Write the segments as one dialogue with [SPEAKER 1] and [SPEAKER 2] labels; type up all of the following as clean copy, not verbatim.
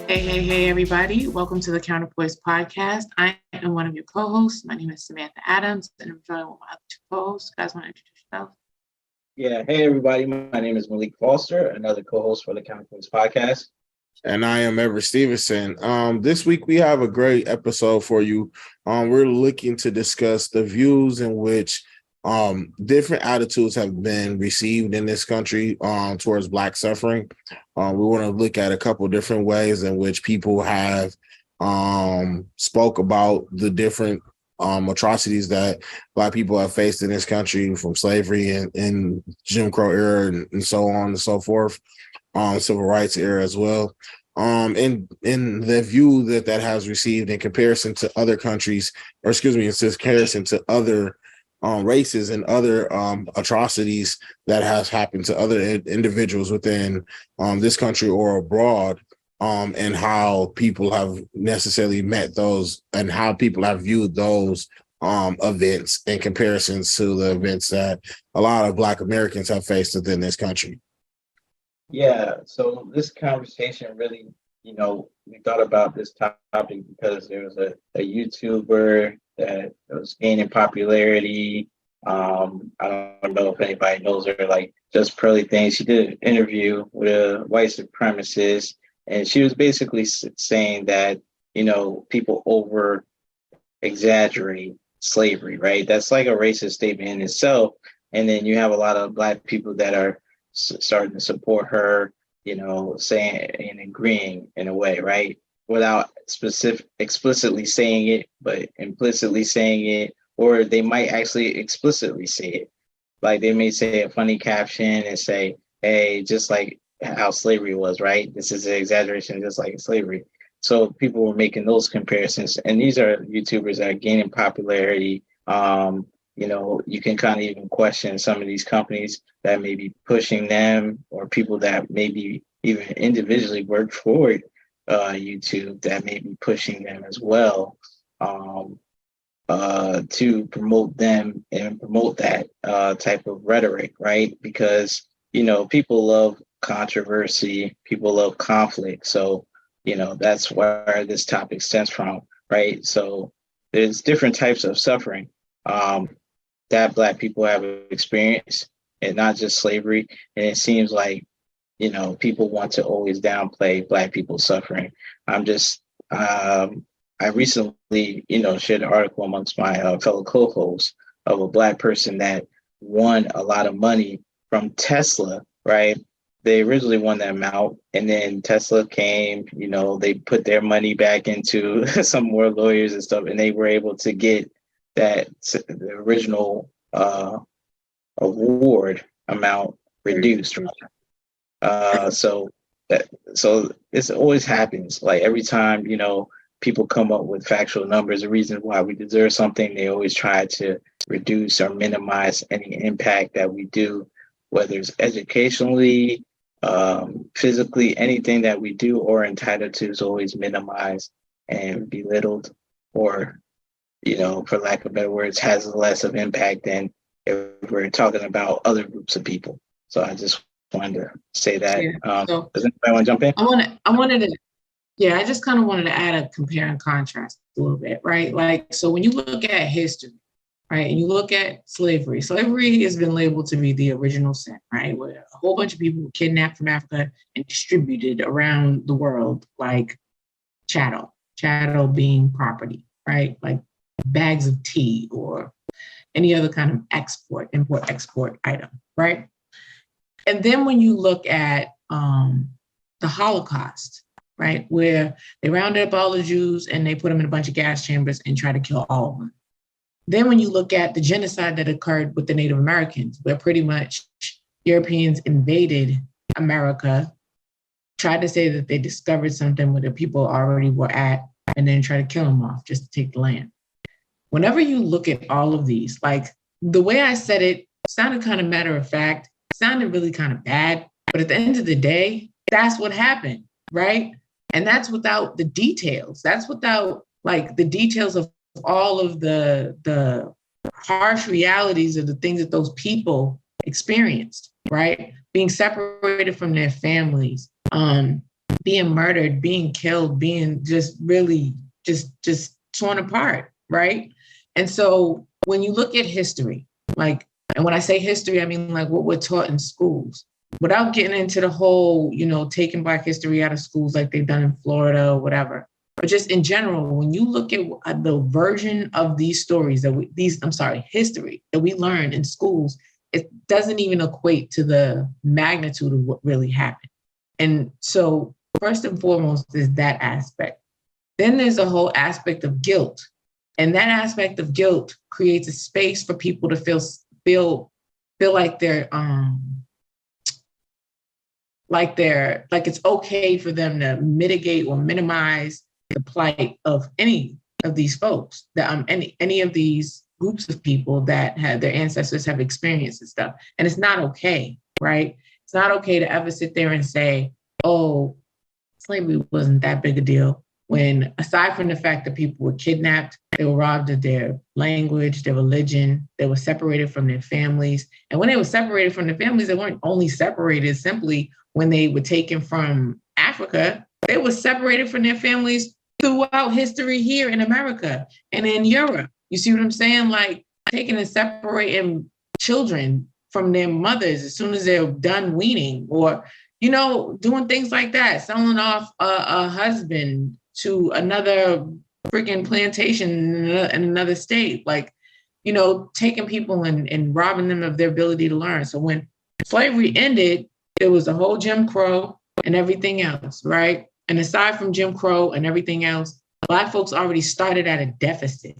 [SPEAKER 1] Hey, everybody. Welcome to the Counterpoise podcast. I am one of your co-hosts. My name is Samantha Adams, and I'm joined with my other two co-hosts. You guys want to introduce yourself?
[SPEAKER 2] Yeah, hey everybody. My name is Malik Foster, another co-host for the Counterpoise podcast.
[SPEAKER 3] And I am Everett Stevenson. This week we have a great episode for you. We're looking to discuss the views in which different attitudes have been received in this country towards Black suffering. We want to look at a couple different ways in which people have spoke about the different atrocities that Black people have faced in this country, from slavery and Jim Crow era and so on and so forth. Civil rights era as well. In the view that has received in comparison to other countries, or excuse me, in comparison to other races and other atrocities that has happened to other individuals within this country or abroad, and how people have necessarily met those and how people have viewed those events in comparisons to the events that a lot of Black Americans have faced within this country.
[SPEAKER 2] Yeah, so this conversation really, we thought about this topic because there was a YouTuber that was gaining popularity. I don't know if anybody knows her, like Just Pearly Things. She did an interview with a white supremacist, and she was basically saying that, people over exaggerate slavery, right? That's like a racist statement in itself. And then you have a lot of Black people that are starting to support her, saying and agreeing in a way, right? Without explicitly saying it, but implicitly saying it, or they might actually explicitly say it. Like they may say a funny caption and say, hey, just like how slavery was, right? This is an exaggeration, just like slavery. So people were making those comparisons. And these are YouTubers that are gaining popularity. You can kind of even question some of these companies that may be pushing them, or people that maybe even individually work for YouTube that may be pushing them as well, to promote them and promote that type of rhetoric, right? Because, people love controversy, people love conflict. So, that's where this topic stems from, right? So there's different types of suffering that Black people have experienced, and not just slavery. And it seems like, people want to always downplay Black people's suffering. I recently, shared an article amongst my fellow co-hosts of a Black person that won a lot of money from Tesla, right? They originally won that amount, and then Tesla came, they put their money back into some more lawyers and stuff, and they were able to get that the original award amount reduced. So this always happens. Like every time, people come up with factual numbers, the reason why we deserve something, they always try to reduce or minimize any impact that we do, whether it's educationally, physically, anything that we do or entitled to is always minimized and belittled, or for lack of better words, has less of impact than if we're talking about other groups of people. So I just wanted to say that.
[SPEAKER 1] Yeah.
[SPEAKER 2] Does anybody want to jump in?
[SPEAKER 1] I just kind of wanted to add a compare and contrast a little bit, right? Like, so when you look at history, right, and you look at slavery has been labeled to be the original sin, right? Where a whole bunch of people were kidnapped from Africa and distributed around the world like chattel being property, right? Like bags of tea or any other kind of import-export item, right? And then when you look at the Holocaust, right, where they rounded up all the Jews and they put them in a bunch of gas chambers and tried to kill all of them. Then when you look at the genocide that occurred with the Native Americans, where pretty much Europeans invaded America, tried to say that they discovered something where the people already were at, and then try to kill them off just to take the land. Whenever you look at all of these, like the way I said it sounded kind of matter of fact, sounded really kind of bad, but at the end of the day, that's what happened, right? And that's without the details. That's without like the details of all of the harsh realities of the things that those people experienced, right? Being separated from their families, being murdered, being killed, being just really just torn apart, right? And so when you look at history, like, and when I say history, I mean like what we're taught in schools, without getting into the whole, taking Black history out of schools like they've done in Florida or whatever. But just in general, when you look at the version of these stories history that we learn in schools, it doesn't even equate to the magnitude of what really happened. And so first and foremost is that aspect. Then there's a whole aspect of guilt. And that aspect of guilt creates a space for people to feel like like it's okay for them to mitigate or minimize the plight of any of these folks, that any of these groups of people that had their ancestors have experienced and stuff. And it's not okay, right? It's not okay to ever sit there and say, oh, slavery wasn't that big a deal. When aside from the fact that people were kidnapped, they were robbed of their language, their religion, they were separated from their families. And when they were separated from their families, they weren't only separated simply when they were taken from Africa, they were separated from their families throughout history here in America and in Europe. You see what I'm saying? Like taking and separating children from their mothers as soon as they're done weaning, or, doing things like that, selling off a husband to another freaking plantation in another state, like, taking people and robbing them of their ability to learn. So when slavery ended, there was a whole Jim Crow and everything else, right? And aside from Jim Crow and everything else, Black folks already started at a deficit.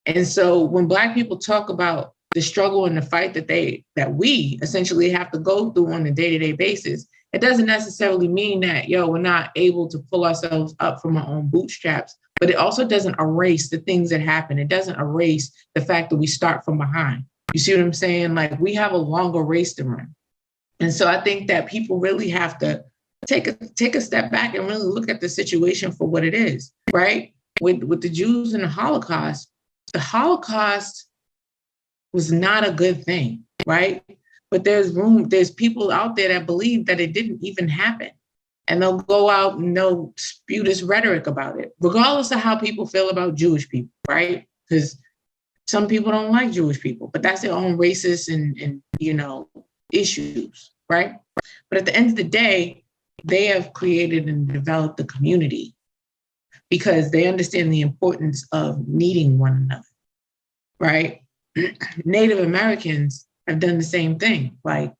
[SPEAKER 1] And so when Black people talk about the struggle and the fight that we essentially have to go through on a day-to-day basis, it doesn't necessarily mean that, we're not able to pull ourselves up from our own bootstraps, but it also doesn't erase the things that happen. It doesn't erase the fact that we start from behind. You see what I'm saying? Like we have a longer race to run. And so I think that people really have to take a step back and really look at the situation for what it is, right? With the Jews and the Holocaust was not a good thing, right? But there's people out there that believe that it didn't even happen. And they'll go out and they'll spew this rhetoric about it, regardless of how people feel about Jewish people, right? Because some people don't like Jewish people, but that's their own racist and issues, right? But at the end of the day, they have created and developed a community because they understand the importance of needing one another, right? Native Americans have done the same thing. Like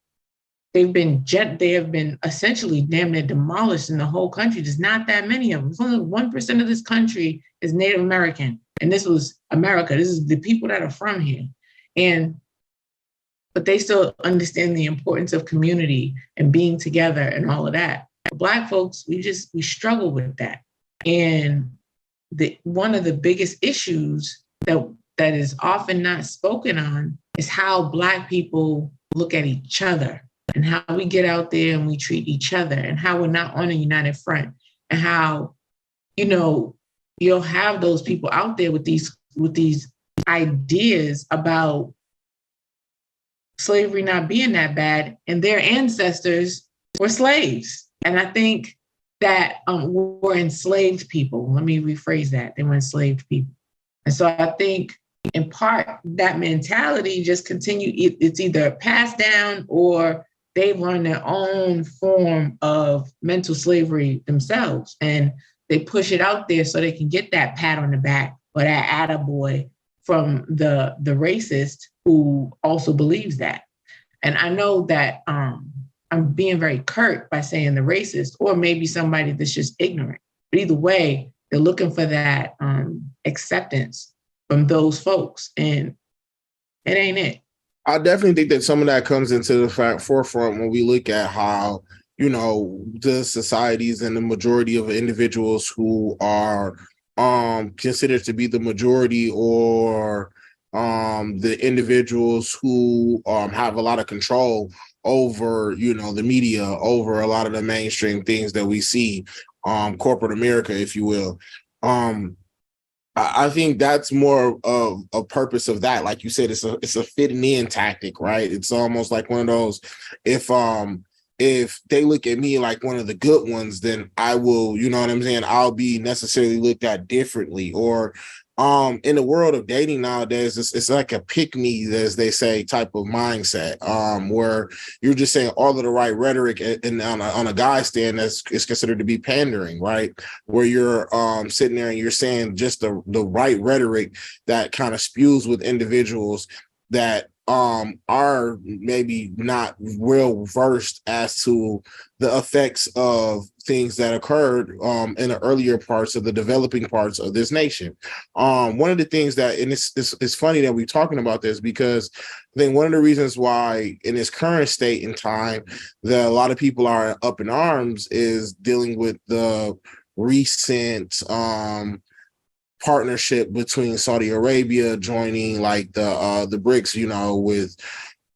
[SPEAKER 1] they have been essentially damn near demolished in the whole country. There's not that many of them. It's only 1% of this country is Native American. And this was America. This is the people that are from here. But they still understand the importance of community and being together and all of that. Black folks, we struggle with that. And one of the biggest issues that is often not spoken on is how Black people look at each other and how we get out there and we treat each other and how we're not on a united front and how, you'll have those people out there with these ideas about slavery not being that bad, and their ancestors were slaves. And I think that were enslaved people. Let me rephrase that. They were enslaved people. And so I think in part that mentality just continued. It's either passed down or they've learned their own form of mental slavery themselves. And they push it out there so they can get that pat on the back or that attaboy from the racist who also believes that. And I know that I'm being very curt by saying the racist, or maybe somebody that's just ignorant. But either way, they're looking for that acceptance from those folks, and it ain't it.
[SPEAKER 3] I definitely think that some of that comes into the forefront when we look at how, the societies and the majority of individuals who are considered to be the majority, or the individuals who have a lot of control over, the media, over a lot of the mainstream things that we see, corporate America, if you will. I think that's more of a purpose of that. Like you said, it's a fitting in tactic, right? It's almost like one of those, if if they look at me like one of the good ones, then I will, you know what I'm saying, I'll be necessarily looked at differently. Or in the world of dating nowadays, it's like a pick me, as they say, type of mindset, where you're just saying all of the right rhetoric, and on a guy stand that's is considered to be pandering, right? Where you're sitting there and you're saying just the right rhetoric that kind of spews with individuals that are maybe not well versed as to the effects of things that occurred in the earlier parts of the developing parts of this nation. One of the things that, and it's funny that we're talking about this, because I think one of the reasons why in this current state and time that a lot of people are up in arms is dealing with the recent partnership between Saudi Arabia joining like the BRICS, you know, with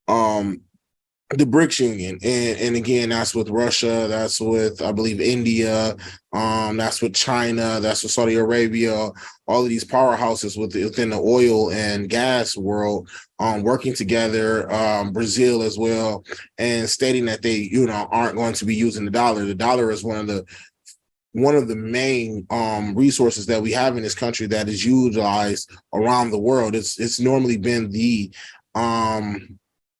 [SPEAKER 3] the BRICS Union. And again, that's with Russia, that's with, I believe, India, that's with China, that's with Saudi Arabia, all of these powerhouses within the oil and gas world, working together, Brazil as well, and stating that they, you know, aren't going to be using the dollar. The dollar is one of the main resources that we have in this country that is utilized around the world. It's normally been the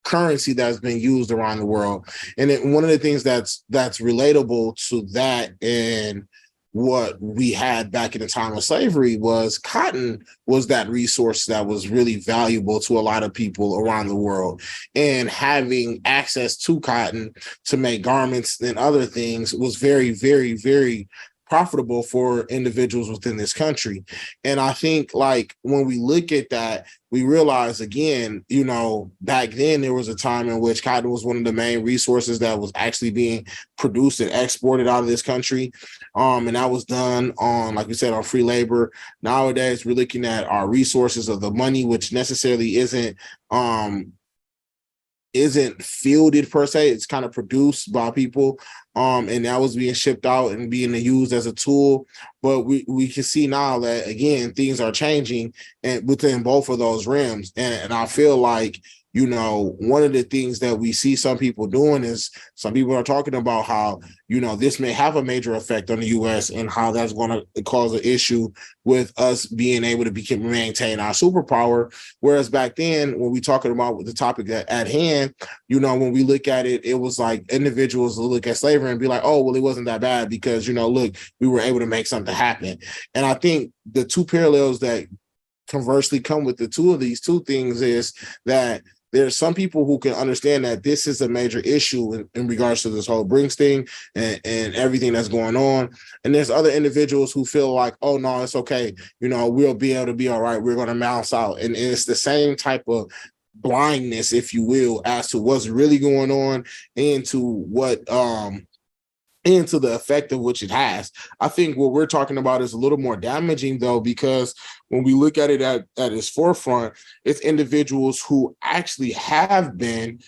[SPEAKER 3] currency that's been used around the world. And one of the things that's relatable to that and what we had back in the time of slavery was cotton was that resource that was really valuable to a lot of people around the world. And having access to cotton to make garments and other things was very, very, very profitable for individuals within this country. And I think, like, when we look at that, we realize, again, you know, back then there was a time in which cotton was one of the main resources that was actually being produced and exported out of this country. And that was done on, like we said, on free labor. Nowadays, we're looking at our resources of the money, which necessarily isn't fielded per se. It's kind of produced by people, and that was being shipped out and being used as a tool. But we can see now that, again, things are changing and within both of those realms. And I feel like, you know, one of the things that we see some people doing is some people are talking about how, you know, this may have a major effect on the U.S. and how that's going to cause an issue with us being able to maintain our superpower. Whereas back then, when we talking about the topic at hand, you know, when we look at it, it was like individuals look at slavery and be like, oh, well, it wasn't that bad because, you know, look, we were able to make something happen. And I think the two parallels that conversely come with the two of these two things is that there's some people who can understand that this is a major issue in regards to this whole Brinks thing and everything that's going on. And there's other individuals who feel like, oh, no, it's okay. You know, we'll be able to be all right. We're going to mouse out. And it's the same type of blindness, if you will, as to what's really going on and to what into the effect of which it has. I think what we're talking about is a little more damaging, though, because when we look at it at its forefront, it's individuals who actually have been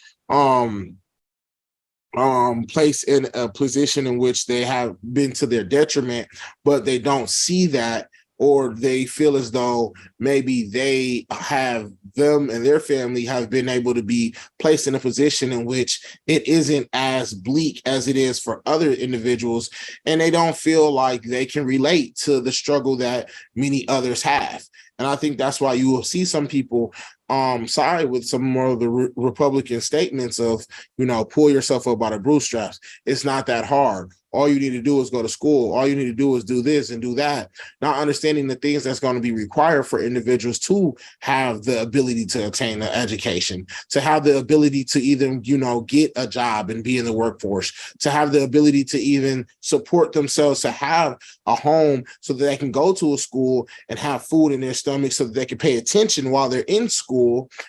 [SPEAKER 3] placed in a position in which they have been to their detriment, but they don't see that, or they feel as though maybe them and their family have been able to be placed in a position in which it isn't as bleak as it is for other individuals, and they don't feel like they can relate to the struggle that many others have. And I think that's why you will see some people side with some more of the Republican statements of, you know, pull yourself up by the bootstraps. It's not that hard. All you need to do is go to school. All you need to do is do this and do that. Not understanding the things that's going to be required for individuals to have the ability to attain an education, to have the ability to even, you know, get a job and be in the workforce, to have the ability to even support themselves, to have a home so that they can go to a school and have food in their stomach so that they can pay attention while they're in school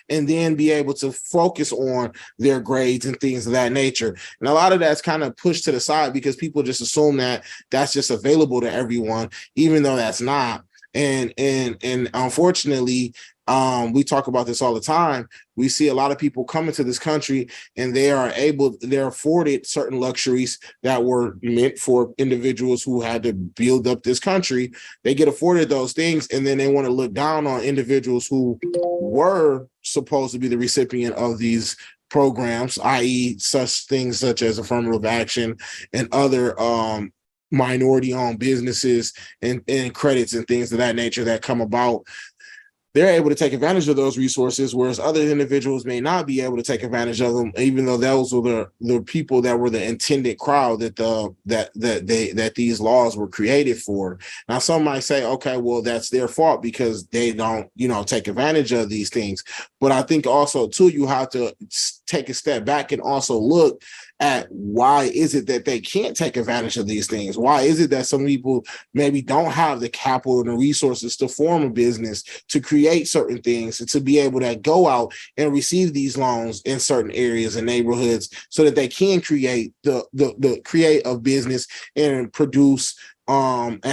[SPEAKER 3] and then be able to focus on their grades and things of that nature. And a lot of that's kind of pushed to the side because people just assume that that's just available to everyone, even though that's not. And unfortunately, we talk about this all the time. We see a lot of people coming to this country and they're afforded certain luxuries that were meant for individuals who had to build up this country. They get afforded those things, and then they want to look down on individuals who were supposed to be the recipient of these programs, i.e., such things such as affirmative action and other minority-owned businesses and credits and things of that nature that come about, they're able to take advantage of those resources, whereas other individuals may not be able to take advantage of them, even though those were the people that were the intended crowd that these laws were created for. Now, some might say, okay, well, that's their fault because they don't, take advantage of these things. But I think also, too, you have to take a step back and also look at why is it that they can't take advantage of these things? Why is it that some people maybe don't have the capital and the resources to form a business, to create certain things, and to be able to go out and receive these loans in certain areas and neighborhoods so that they can create the create a business and produce and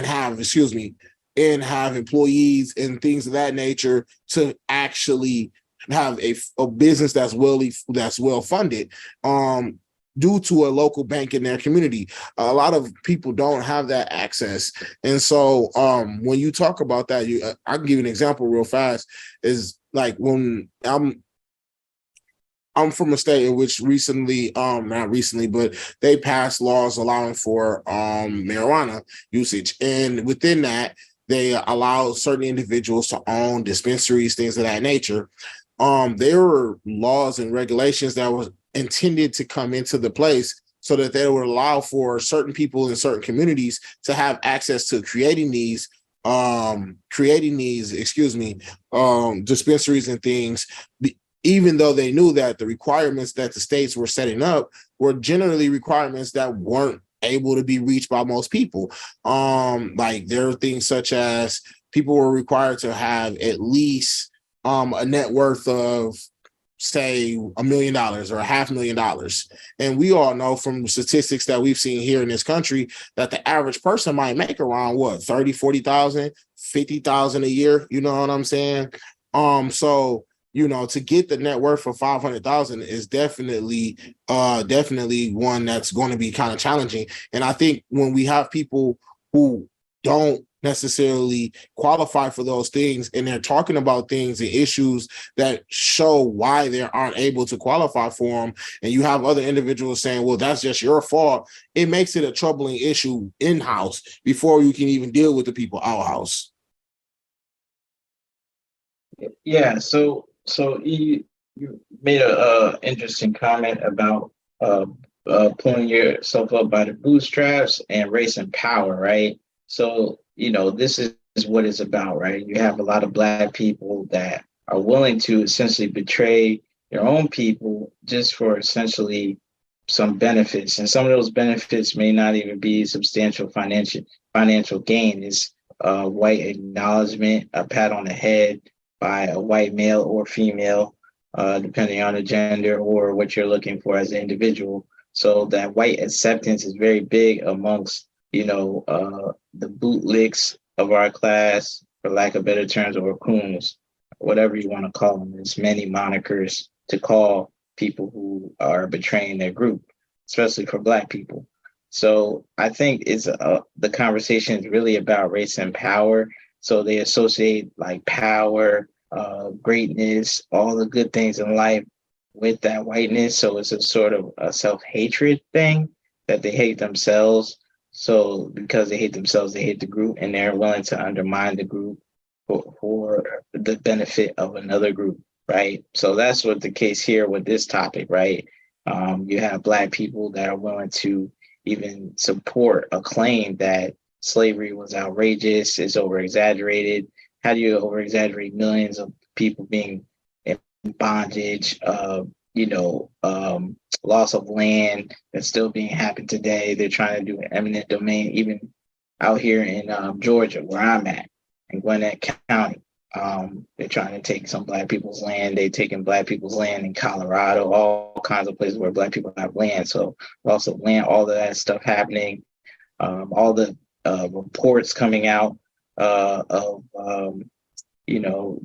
[SPEAKER 3] have employees and things of that nature to actually have a business that's well funded due to a local bank in their community. A lot of people don't have that access. And so when you talk about that, I can give you an example real fast, is like when I'm from a state in which not recently, but they passed laws allowing for marijuana usage. And within that, they allow certain individuals to own dispensaries, things of that nature. There were laws and regulations that was intended to come into the place so that they would allow for certain people in certain communities to have access to creating these dispensaries and things, even though they knew that the requirements that the states were setting up were generally requirements that weren't able to be reached by most people. Like there are things such as people were required to have at least a net worth of, say, $1 million or $500,000. And we all know from statistics that we've seen here in this country that the average person might make around 30, 40,000, 50,000 a year. You know what I'm saying? So, to get the net worth of 500,000 is definitely one that's going to be kind of challenging. And I think when we have people who don't necessarily qualify for those things and they're talking about things and issues that show why they aren't able to qualify for them, and you have other individuals saying, well, that's just your fault, it makes it a troubling issue in-house before you can even deal with the people out-house.
[SPEAKER 2] Yeah, so you made a interesting comment about pulling yourself up by the bootstraps and race and power, right? So, this is what it's about, right? You have a lot of Black people that are willing to essentially betray their own people just for essentially some benefits. And some of those benefits may not even be substantial financial gain. It's white acknowledgement, a pat on the head by a white male or female, depending on the gender or what you're looking for as an individual. So that white acceptance is very big amongst the bootlicks of our class, for lack of better terms, or coons, whatever you want to call them. There's many monikers to call people who are betraying their group, especially for Black people. So I think the conversation is really about race and power. So they associate like power, greatness, all the good things in life with that whiteness. So it's a sort of a self-hatred thing, that they hate themselves. So because they hate themselves, they hate the group, and they're willing to undermine the group for the benefit of another group, right? So that's what the case here with this topic, right? You have Black people that are willing to even support a claim that slavery was outrageous, is over-exaggerated. How do you over-exaggerate millions of people being in bondage, loss of land that's still being happened today? They're trying to do an eminent domain, even out here in Georgia, where I'm at, in Gwinnett County. They're trying to take some Black people's land. They're taking Black people's land in Colorado, all kinds of places where Black people have land. So loss of land, all of that stuff happening. All the reports coming out of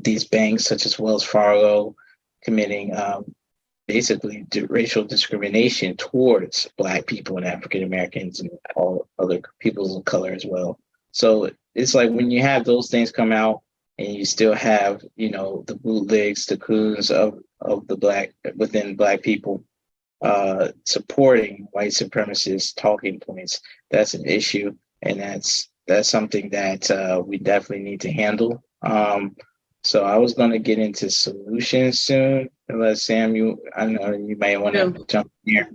[SPEAKER 2] these banks such as Wells Fargo committing basically racial discrimination towards Black people and African Americans and all other peoples of color as well. So it's like when you have those things come out and you still have, the bootlegs, the coons of of within Black people supporting white supremacist talking points. That's an issue, and that's something that we definitely need to handle. So I was going to get into solutions soon, unless Sam, I know you may want to jump in here.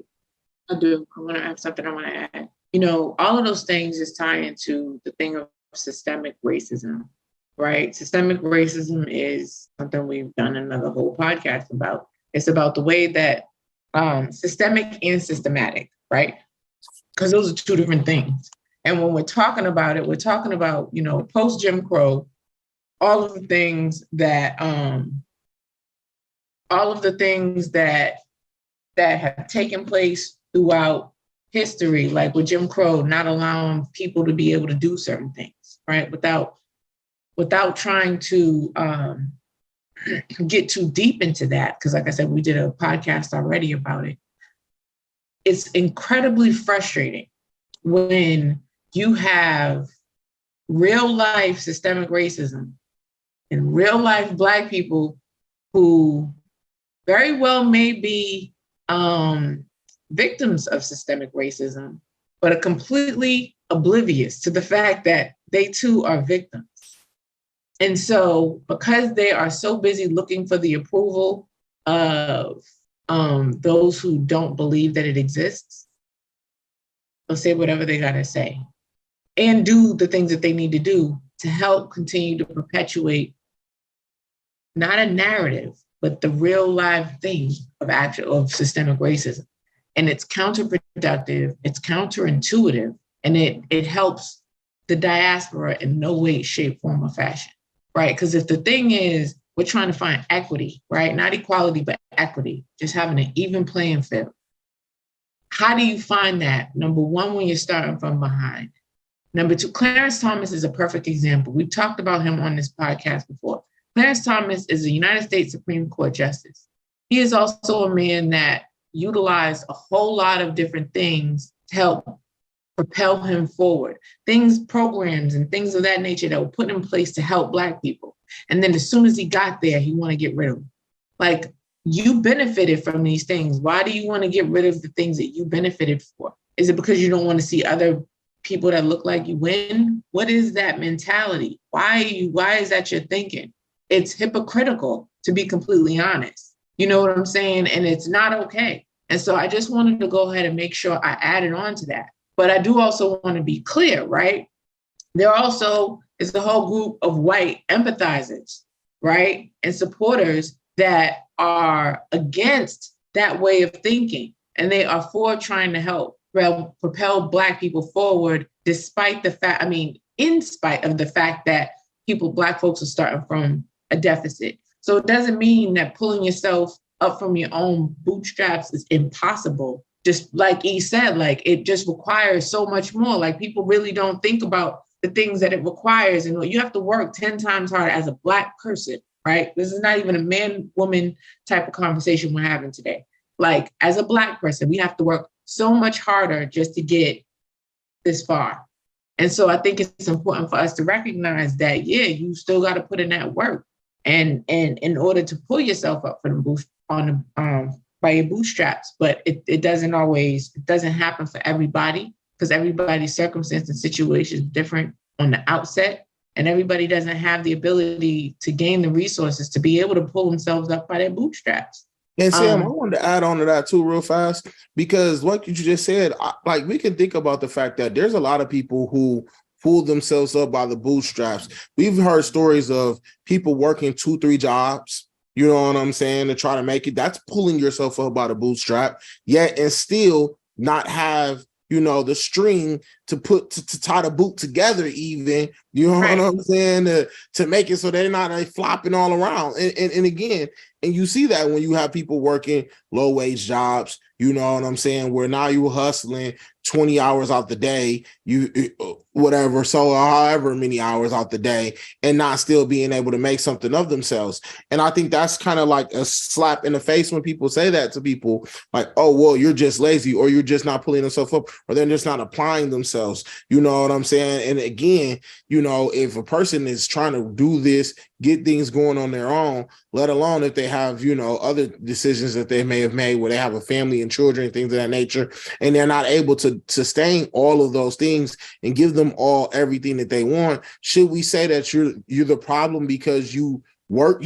[SPEAKER 1] I do. I want to add something I want to add. All of those things just tie into the thing of systemic racism, right? Systemic racism is something we've done another whole podcast about. It's about the way that systemic and systematic, right? Because those are two different things. And when we're talking about it, we're talking about, post Jim Crow, all of the things that have taken place throughout history, like with Jim Crow, not allowing people to be able to do certain things, right? Without trying to get too deep into that, because like I said, we did a podcast already about it. It's incredibly frustrating when you have real life systemic racism and real life Black people who very well may be victims of systemic racism, but are completely oblivious to the fact that they too are victims. And so because they are so busy looking for the approval of those who don't believe that it exists, they'll say whatever they gotta say and do the things that they need to do to help continue to perpetuate not a narrative, but the real live thing of systemic racism. And it's counterproductive, it's counterintuitive, and it helps the diaspora in no way, shape, form, or fashion, right? Because if the thing is, we're trying to find equity, right? Not equality, but equity, just having an even playing field. How do you find that? Number one, when you're starting from behind. Number two, Clarence Thomas is a perfect example. We've talked about him on this podcast before. Clarence Thomas is a United States Supreme Court justice. He is also a man that utilized a whole lot of different things to help propel him forward. Programs and things of that nature that were put in place to help Black people. And then as soon as he got there, he want to get rid of them. Like, you benefited from these things. Why do you want to get rid of the things that you benefited for? Is it because you don't want to see other people that look like you win? What is that mentality? Why is that your thinking? It's hypocritical, to be completely honest. You know what I'm saying? And it's not okay. And so I just wanted to go ahead and make sure I added on to that. But I do also want to be clear, right? There also is a whole group of white empathizers, right? And supporters that are against that way of thinking. And they are for trying to help propel Black people forward, despite the fact, in spite of the fact that Black folks are starting from a deficit. So it doesn't mean that pulling yourself up from your own bootstraps is impossible. Just like he said, like, it just requires so much more. Like, people really don't think about the things that it requires. And you have to work 10 times harder as a Black person, right? This is not even a man-woman type of conversation we're having today. Like, as a Black person, we have to work so much harder just to get this far. And so I think it's important for us to recognize that, yeah, you still got to put in that work. And in order to pull yourself up from the boost by your bootstraps, but it doesn't happen for everybody, because everybody's circumstance and situation is different on the outset, and everybody doesn't have the ability to gain the resources to be able to pull themselves up by their bootstraps.
[SPEAKER 3] And Sam, I wanted to add on to that too real fast, because like you just said, we can think about the fact that there's a lot of people who pull themselves up by the bootstraps. We've heard stories of people working 2-3 jobs, you know what I'm saying, to try to make it. That's pulling yourself up by the bootstrap, yet and still not have, the string to tie the boot together, even, you know what I'm saying, to make it so they're not flopping all around. And again, and you see that when you have people working low wage jobs, you know what I'm saying, where now you're hustling 20 hours out the day, whatever, so however many hours out the day, and not still being able to make something of themselves. And I think that's kind of like a slap in the face when people say that to people, like, oh, well, you're just lazy, or you're just not pulling yourself up, or they're just not applying themselves. You know what I'm saying? And again, if a person is trying to do this, get things going on their own, let alone if they have, other decisions that they may have made where they have a family and children and things of that nature, and they're not able to sustain all of those things and give them all everything that they want. Should we say that you're the problem because you work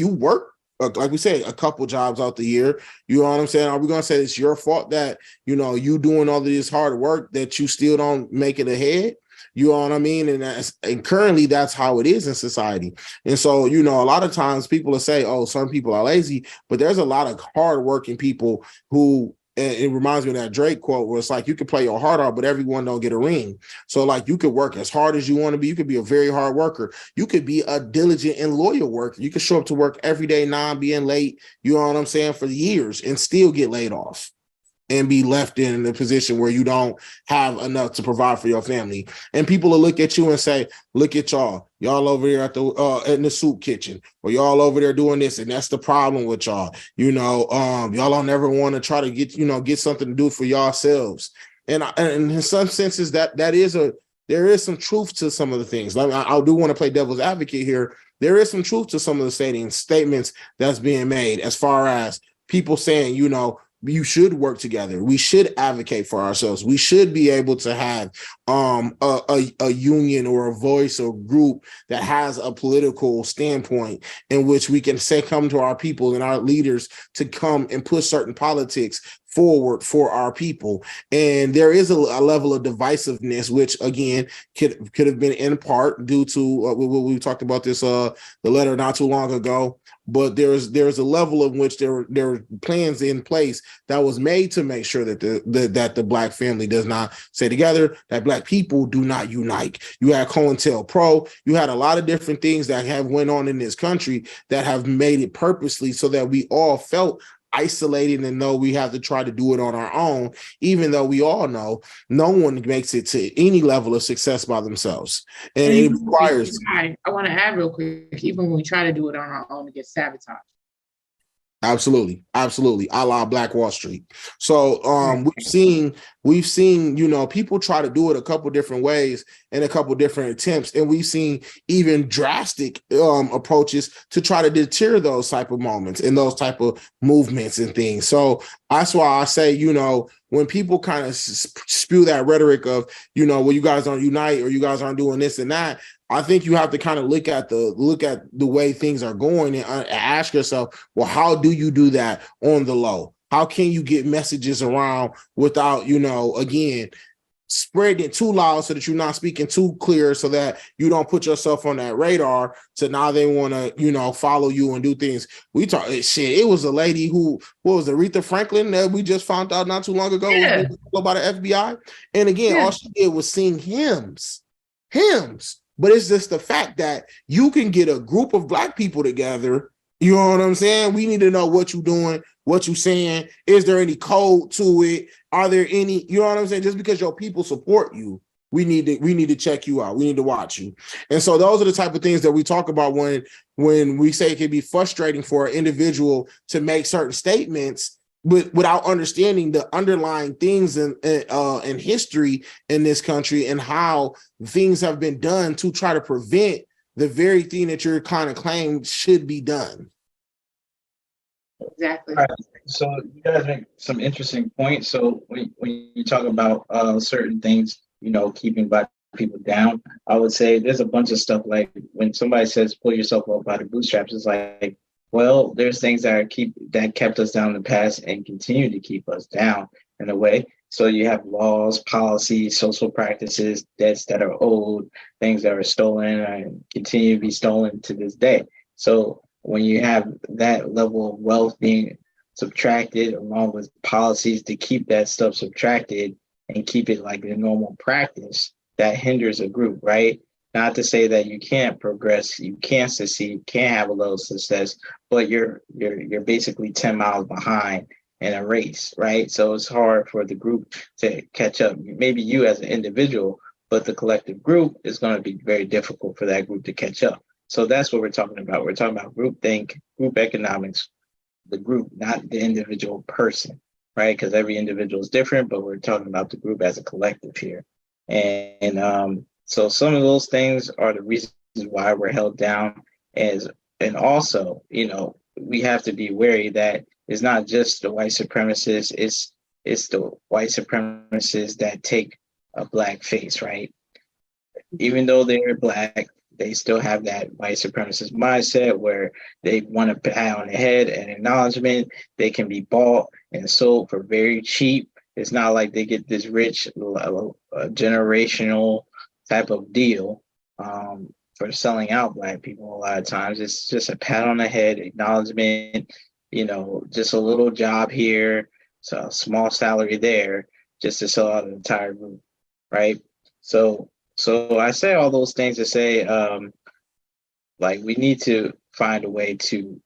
[SPEAKER 3] like we say, a couple jobs out the year? You know what I'm saying? Are we going to say it's your fault that, you doing all of this hard work that you still don't make it ahead? You know what I mean? And currently that's how it is in society. And so, a lot of times people will say, oh, some people are lazy, but there's a lot of hardworking people who, and it reminds me of that Drake quote where it's like, you can play your heart out, but everyone don't get a ring. So like, you could work as hard as you want to be. You could be a very hard worker. You could be a diligent and loyal worker. You could show up to work every day, not being late, you know what I'm saying, for years and still get laid off and be left in a position where you don't have enough to provide for your family. And people will look at you and say, look at y'all over there at in the soup kitchen, or y'all over there doing this. And that's the problem with y'all. Y'all don't ever want to try to get something to do for yourselves. And in some senses there is some truth to some of the things. Like, I do want to play devil's advocate here. There is some truth to some of the statements that's being made as far as people saying, you should work together. We should advocate for ourselves. We should be able to have a union or a voice or group that has a political standpoint in which we can come to our people and our leaders to come and push certain politics forward for our people. And there is a level of divisiveness, which again could have been in part due to we talked about this the letter not too long ago. But there's a level in which there were plans in place that was made to make sure that the Black family does not stay together, that Black people do not unite. You had COINTELPRO, you had a lot of different things that have went on in this country that have made it purposely so that we all felt isolated and know we have to try to do it on our own, even though we all know no one makes it to any level of success by themselves. And it requires...
[SPEAKER 1] I want to add real quick, even when we try to do it on our own, it gets sabotaged.
[SPEAKER 3] Absolutely. A la Black Wall Street. So we've seen, people try to do it a couple different ways and a couple different attempts. And we've seen even drastic approaches to try to deter those type of moments and those type of movements and things. So that's why I say, when people kind of spew that rhetoric of, well, you guys don't unite or you guys aren't doing this and that, I think you have to kind of look at the way things are going and ask yourself, well, how do you do that on the low? How can you get messages around without, again, spreading it too loud so that you're not speaking too clear so that you don't put yourself on that radar so now they want to, follow you and do things. We talk shit. It was a lady who, what was it, Aretha Franklin that we just found out not too long ago by the FBI. And again, all she did was sing hymns. But it's just the fact that you can get a group of Black people together. You know what I'm saying? We need to know what you're doing, what you're saying. Is there any code to it? Are there any, you know what I'm saying? Just because your people support you, we need to check you out. We need to watch you. And so those are the type of things that we talk about when we say it can be frustrating for an individual to make certain statements without understanding the underlying things in history in this country and how things have been done to try to prevent the very thing that you're kind of claiming should be done.
[SPEAKER 1] Exactly.
[SPEAKER 2] All right. So you guys make some interesting points. So when you talk about certain things, keeping Black people down, I would say there's a bunch of stuff like when somebody says pull yourself up by the bootstraps, it's like, well, there's things that kept us down in the past and continue to keep us down in a way. So you have laws, policies, social practices, debts that are owed, things that are stolen and continue to be stolen to this day. So when you have that level of wealth being subtracted along with policies to keep that stuff subtracted and keep it like the normal practice, that hinders a group, right? Not to say that you can't progress, you can't succeed, can't have a little success, but you're basically 10 miles behind in a race, right? So it's hard for the group to catch up. Maybe you as an individual, but the collective group is going to be very difficult for that group to catch up. So that's what we're talking about. We're talking about groupthink, group economics, the group, not the individual person, right? Because every individual is different, but we're talking about the group as a collective here. And so some of those things are the reasons why we're held down as and also, we have to be wary that it's not just the white supremacists, it's the white supremacists that take a black face, right? Even though they're black, they still have that white supremacist mindset where they want a pat on the head and acknowledgement. They can be bought and sold for very cheap. It's not like they get this rich generational type of deal for selling out black people. A lot of times it's just a pat on the head, acknowledgement, just a little job here, so a small salary there, just to sell out an entire group, right? So I say all those things to say, like, we need to find a way to,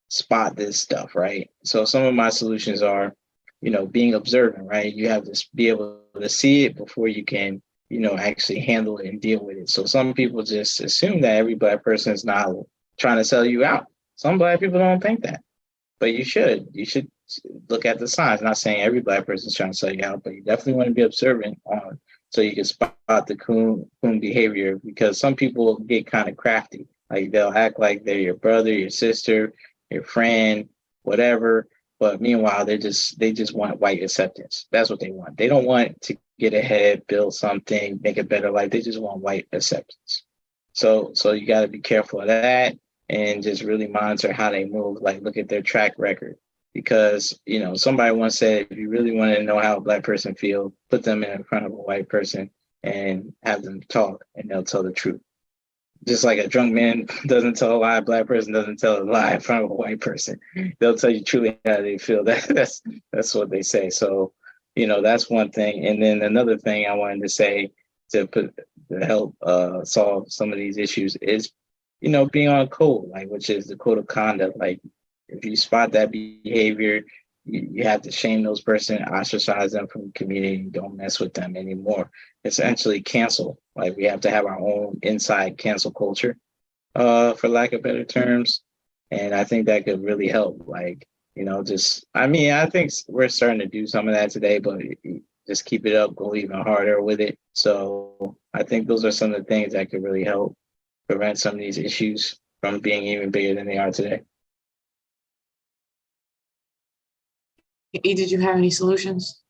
[SPEAKER 2] spot this stuff, right? So some of my solutions are, being observant, right? You have to be able to see it before you can, actually handle it and deal with it. So some people just assume that every black person is not trying to sell you out. Some black people don't think that, but you should look at the signs. Not saying every black person is trying to sell you out, but you definitely want to be observant on, so you can spot the coon behavior, because some people get kind of crafty. Like, they'll act like they're your brother, your sister, your friend, whatever. But meanwhile, they just want white acceptance. That's what they want. They don't want to get ahead, build something, make a better life. They just want white acceptance. So you got to be careful of that and just really monitor how they move. Like, look at their track record. Because, somebody once said, if you really want to know how a black person feels, put them in front of a white person and have them talk, and they'll tell the truth. Just like a drunk man doesn't tell a lie, a black person doesn't tell a lie in front of a white person. They'll tell you truly how they feel. That's what they say. So, that's one thing. And then another thing I wanted to say to help solve some of these issues is, being on a code, like, which is the code of conduct. Like, if you spot that behavior, you have to shame those person, ostracize them from the community, don't mess with them anymore. Essentially cancel. Like, we have to have our own inside cancel culture, for lack of better terms. And I think that could really help. Like, I think we're starting to do some of that today, but just keep it up, go even harder with it. So I think those are some of the things that could really help prevent some of these issues from being even bigger than they are today.
[SPEAKER 1] Did you have any solutions?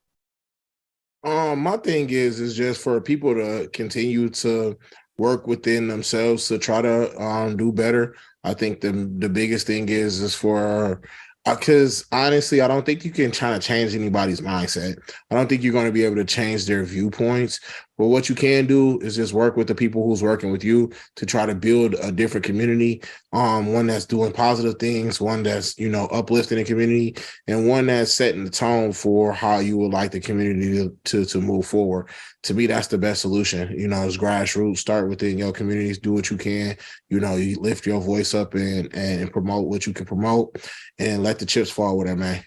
[SPEAKER 3] My thing is just for people to continue to work within themselves to try to do better. I think the biggest thing is for, because honestly, I don't think you can try to change anybody's mindset. I don't think you're going to be able to change their viewpoints. But what you can do is just work with the people who's working with you to try to build a different community, one that's doing positive things, one that's, uplifting the community, and one that's setting the tone for how you would like the community to move forward. To me, that's the best solution. It's grassroots. Start within your communities. Do what you can. You lift your voice up and promote what you can promote, and let the chips fall with it, man.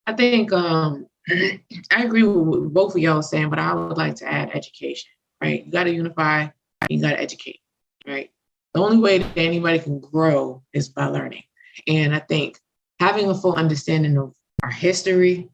[SPEAKER 1] I think I agree with what both of y'all saying, but I would like to add education, right? You got to unify, you got to educate, right? The only way that anybody can grow is by learning. And I think having a full understanding of our history,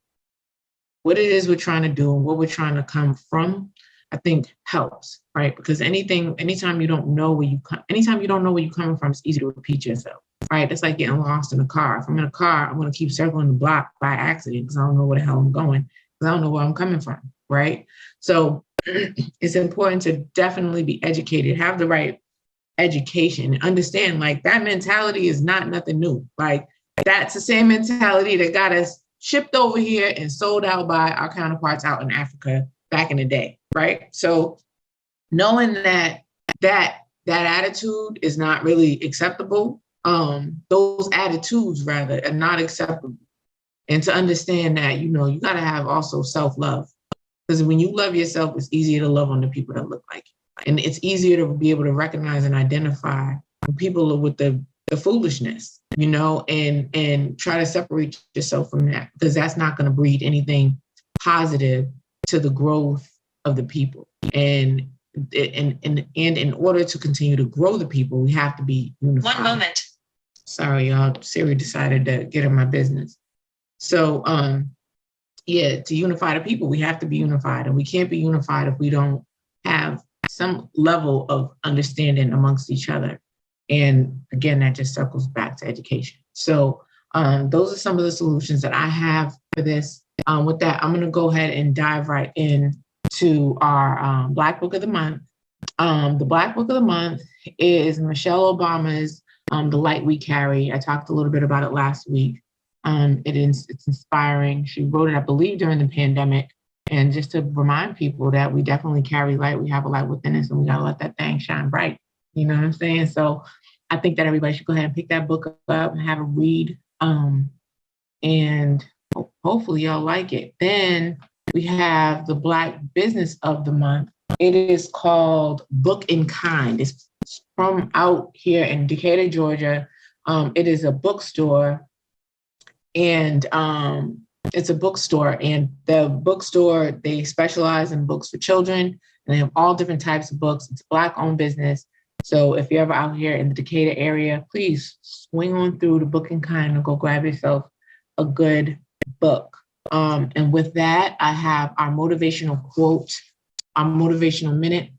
[SPEAKER 1] what it is we're trying to do and what we're trying to come from, I think helps, right? Because anytime you don't know where you're coming from, it's easy to repeat yourself. Right, it's like getting lost in a car. If I'm in a car, I'm going to keep circling the block by accident because I don't know where the hell I'm going, because I don't know where I'm coming from, right? So it's important to definitely be educated, have the right education, and understand, like, that mentality is not nothing new. Like, that's the same mentality that got us shipped over here and sold out by our counterparts out in Africa back in the day, right? So knowing that attitude is not really acceptable, those attitudes rather are not acceptable. And to understand that, you got to have also self-love, because when you love yourself, it's easier to love on the people that look like you. And it's easier to be able to recognize and identify people with the foolishness, and try to separate yourself from that, because that's not going to breed anything positive to the growth of the people. And in order to continue to grow the people, we have to be unified.
[SPEAKER 4] One moment.
[SPEAKER 1] Sorry, y'all. Siri decided to get in my business. So, to unify the people, we have to be unified, and we can't be unified if we don't have some level of understanding amongst each other. And again, that just circles back to education. So those are some of the solutions that I have for this. With that, I'm going to go ahead and dive right in to our Black Book of the Month. The Black Book of the Month is Michelle Obama's The Light We Carry. I talked a little bit about it last week. It's inspiring. She wrote it, I believe, during the pandemic. And just to remind people that we definitely carry light. We have a light within us, and we got to let that thing shine bright. You know what I'm saying? So I think that everybody should go ahead and pick that book up and have a read. And hopefully y'all like it. Then we have the Black Business of the Month. It is called Book in Kind. It's from out here in Decatur, Georgia. It is a bookstore, and it's a bookstore. And the bookstore, they specialize in books for children, and they have all different types of books. It's a Black-owned business. So if you're ever out here in the Decatur area, please swing on through the Book in Kind and go grab yourself a good book. And with that, I have our motivational quote, our motivational minute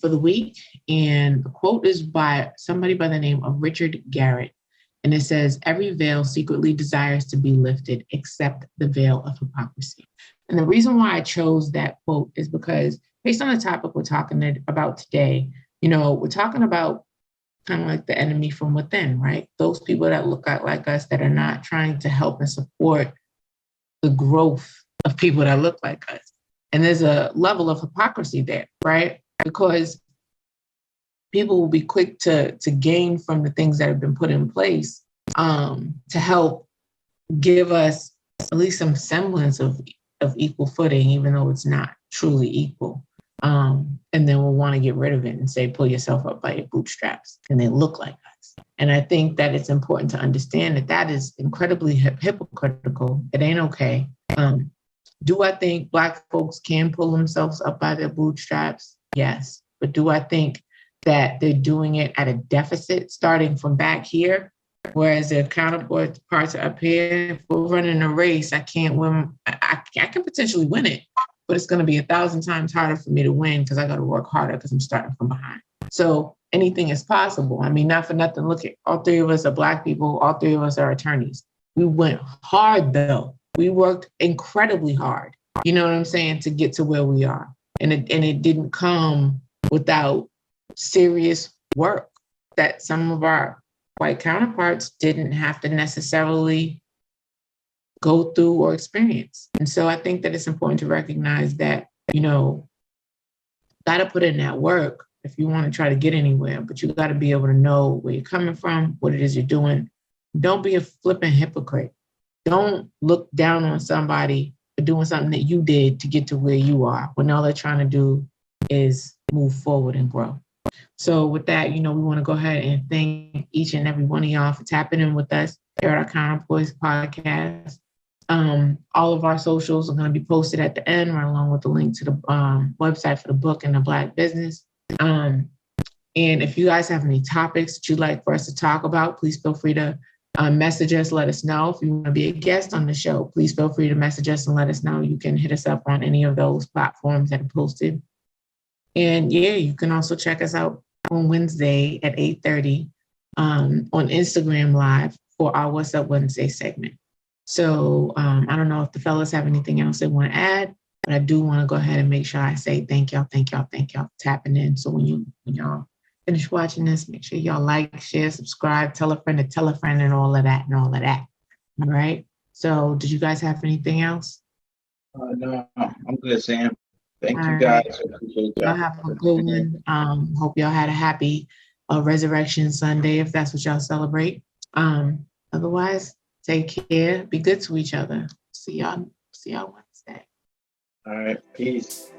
[SPEAKER 1] for the week. And the quote is by somebody by the name of Richard Garrett. And it says, "Every veil secretly desires to be lifted except the veil of hypocrisy." And the reason why I chose that quote is because based on the topic we're talking about today, we're talking about kind of like the enemy from within, right? Those people that look like us, that are not trying to help and support the growth of people that look like us. And there's a level of hypocrisy there, right? Because people will be quick to gain from the things that have been put in place to help give us at least some semblance of equal footing, even though it's not truly equal. And then we'll want to get rid of it and say, pull yourself up by your bootstraps, and they look like us. And I think that it's important to understand that that is incredibly hypocritical. It ain't okay. Do I think Black folks can pull themselves up by their bootstraps? Yes. But do I think that they're doing it at a deficit starting from back here, whereas their counterparts are up here? If we're running a race, I can't win. I can potentially win it, but it's going to be 1,000 times harder for me to win because I got to work harder because I'm starting from behind. So anything is possible. I mean, not for nothing. Look at all three of us are Black people. All three of us are attorneys. We went hard, though. We worked incredibly hard, you know what I'm saying, to get to where we are. And it didn't come without serious work that some of our white counterparts didn't have to necessarily go through or experience. And so I think that it's important to recognize that, got to put in that work if you want to try to get anywhere, but you got to be able to know where you're coming from, what it is you're doing. Don't be a flipping hypocrite. Don't look down on somebody for doing something that you did to get to where you are, when all they're trying to do is move forward and grow. So with that, we want to go ahead and thank each and every one of y'all for tapping in with us here at our Counterpoise podcast. All of our socials are going to be posted at the end, right along with the link to the website for the book and the Black Business. And if you guys have any topics that you'd like for us to talk about, please feel free to message us, let us know. If you want to be a guest on the show, please feel free to message us and let us know. You can hit us up on any of those platforms that are posted. And yeah, you can also check us out on Wednesday at 8:30 on Instagram Live for our What's Up Wednesday segment. So I don't know if the fellas have anything else they want to add, but I do want to go ahead and make sure I say thank y'all for tapping in. So when y'all finish watching this, make sure y'all like, share, subscribe, tell a friend to tell a friend, and all of that. All right. So did you guys have anything else?
[SPEAKER 2] No, I'm good, Sam. Thank
[SPEAKER 1] all
[SPEAKER 2] you
[SPEAKER 1] right.
[SPEAKER 2] guys. Appreciate
[SPEAKER 1] y'all have a good one. Hope y'all had a happy Resurrection Sunday, if that's what y'all celebrate. Otherwise, take care. Be good to each other. See y'all Wednesday.
[SPEAKER 2] All right. Peace.